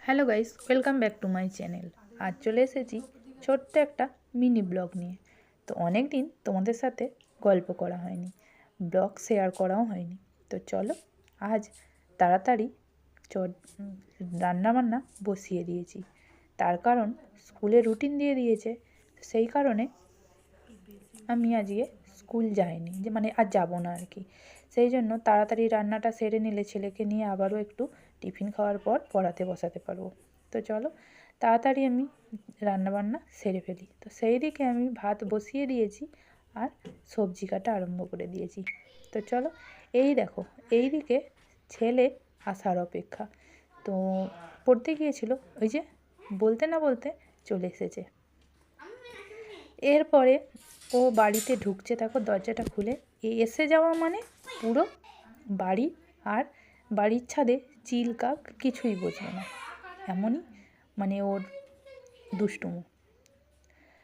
Hello guys, welcome back to my channel. আজ চলে এসেছি ছোট্ট একটা মিনি ব্লগ নিয়ে। তো অনেক দিন তোমাদের সাথে গল্প করা হয়নি, ব্লগ শেয়ার করাও হয়নি। তো চলো আজ তাড়াতাড়ি রান্নাবান্না বসিয়ে দিয়েছি। তার কারণ স্কুলে রুটিন দিয়ে দিয়েছে, সেই কারণে আমি আজকে স্কুল যাইনি, যে মানে আর যাবো না আর কি। সেই জন্য তাড়াতাড়ি রান্নাটা সেরে নিলে ছেলেকে নিয়ে আবারও একটু টিফিন খাওয়ার পর পড়াতে বসাতে পারবো। তো চলো তাড়াতাড়ি আমি রান্নাবান্না সেরে ফেলি। তো সেই দিকে আমি ভাত বসিয়ে দিয়েছি আর সবজি কাটা আরম্ভ করে দিয়েছি। তো চলো, এই দেখো এই দিকে ছেলে আসার অপেক্ষা। তো পড়তে গিয়েছিল, ওই যে বলতে না বলতে চলে এসেছে। এরপরে ও বাড়িতে ঢুকছে, দেখো দরজাটা খুলে এসে যাওয়া মানে পুরো বাড়ি আর বাড়ির ছাদে চিল কাক কিছুই বুঝবে না, এমনই মানে ওর দুষ্টুমো।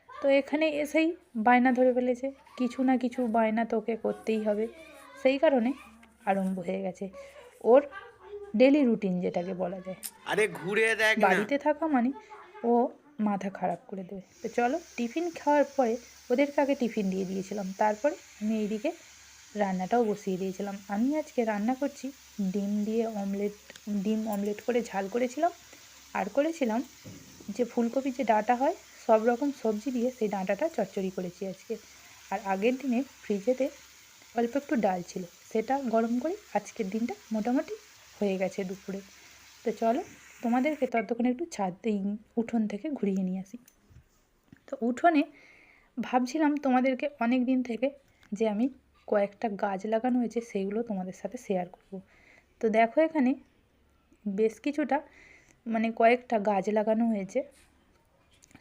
তো এখানে এসেই বায়না ধরে ফেলেছে, কিছু না কিছু বায়না তোকে করতেই হবে। সেই কারণে আরম্ভ হয়ে গেছে ওর ডেলি রুটিন, যেটাকে বলা যায়। আরে ঘুরে দেখ না। বাড়িতে থাকা মানে ও মাথা খারাপ করে দেবে। তো চলো টিফিন খাওয়ার পরে ওদেরকে আগে টিফিন দিয়ে দিয়েছিলাম, তারপরে আমি এইদিকে রান্নাটাও বসিয়ে দিয়েছিলাম। আমি আজকে রান্না করছি ডিম অমলেট করে ঝাল করেছিলাম, আর করেছিলাম যে ফুলকপি যে ডাঁটা হয় সব রকম সবজি দিয়ে সেই ডাঁটাটা চচ্চড়ি করেছি আজকে। আর আগের দিনে ফ্রিজেতে অল্প একটু ডাল ছিল, সেটা গরম করে আজকের দিনটা মোটামুটি হয়ে গেছে দুপুরে। তো চলো তোমাদেরকে ততক্ষণে একটু উঠোন থেকে ঘুরিয়ে নিয়ে আসি। তো উঠোনে ভাবছিলাম তোমাদেরকে অনেক দিন থেকে যে আমি কয়েকটা গাছ লাগানো হয়েছে সেইগুলো তোমাদের সাথে শেয়ার করব। তো দেখো এখানে বেশ কিছুটা মানে কয়েকটা গাছ লাগানো হয়েছে।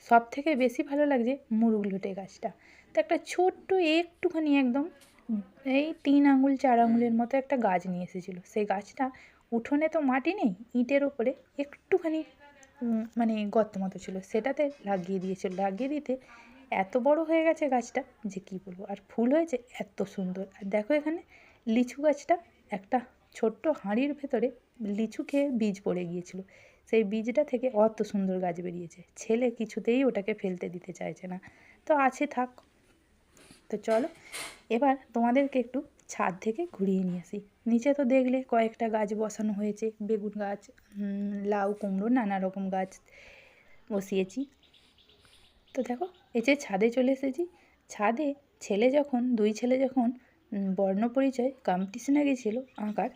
সব থেকে বেশি ভালো লাগছে মুরুগলুটে গাছটা। তো একটা ছোট্ট একটুখানি একদম এই 3 আঙুল 4 আঙুলের মতো একটা গাছ নিয়ে এসেছিলো। সেই গাছটা উঠোনে তো মাটি নেই, ইটের ওপরে একটুখানি মানে গর্ত মতো ছিল, সেটাতে লাগিয়ে দিয়েছিল। লাগিয়ে দিতে এত বড় হয়ে গেছে গাছটা যে কী বলবো, আর ফুল হয়েছে এত সুন্দর। আর দেখো এখানে লিচু গাছটা একটা ছোট্ট হাঁড়ির ভেতরে লিচু খেয়ে বীজ পড়ে গিয়েছিল, সেই বীজটা থেকে অত সুন্দর গাছ বেরিয়েছে। ছেলে কিছুতেই ওটাকে ফেলতে দিতে চাইছে না, তো আছে থাক। তো চলো এবার তোমাদেরকে একটু ছাদ থেকে ঘুরিয়ে নিয়ে আসি। নিচে তো দেখলে কয়েকটা গাছ বসানো হয়েছে, বেগুন গাছ, লাউ কুমড়ো নানা রকম গাছ বসিয়েছি। তো দেখো এই যে ছাদে চলে এসেছি। ছাদে দুই ছেলে যখন বর্ণপরিচয় কম্পিটিশনে গেছিলো আঁকার,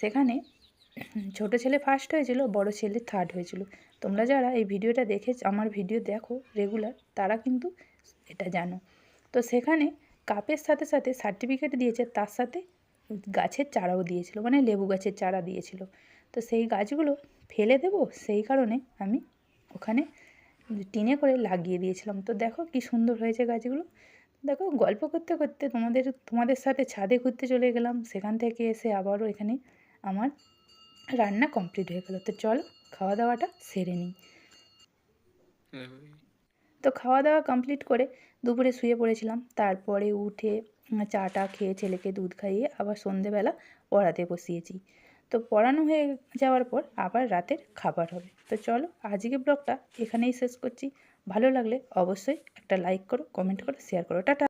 সেখানে ছোটো ছেলে ফার্স্ট হয়েছিল, বড় ছেলে থার্ড হয়েছিল। তোমরা যারা এই ভিডিওটা আমার ভিডিও দেখো রেগুলার, তারা কিন্তু এটা জানো। তো সেখানে কাপের সাথে সাথে সার্টিফিকেট দিয়েছে, তার সাথে গাছের চারাও দিয়েছিল, মানে লেবু গাছের চারা দিয়েছিল। তো সেই গাছগুলো ফেলে দেবো, সেই কারণে আমি ওখানে টিনে করে লাগিয়ে দিয়েছিলাম। তো দেখো কি সুন্দর হয়েছে গাছগুলো। দেখো গল্প করতে করতে তোমাদের সাথে ছাদে ঘুরতে চলে গেলাম, সেখান থেকে এসে আবারও এখানে আমার রান্না কমপ্লিট হয়ে গেল। তো চলো খাওয়া দাওয়াটা সেরে নিই। তো খাওয়া দাওয়া কমপ্লিট করে দুপুরে শুয়ে পড়েছিলাম, তারপরে উঠে চাটা খেয়ে ছেলেকে দুধ খাইয়ে আবার সন্ধেবেলা পড়াতে বসিয়েছি। তো পড়ানো হয়ে যাওয়ার পর আবার রাতের খাবার হবে। তো চলো আজকে ব্লগটা এখানেই শেষ করছি। ভালো লাগলে অবশ্যই একটা লাইক করো, কমেন্ট করো, শেয়ার করো। টাটা।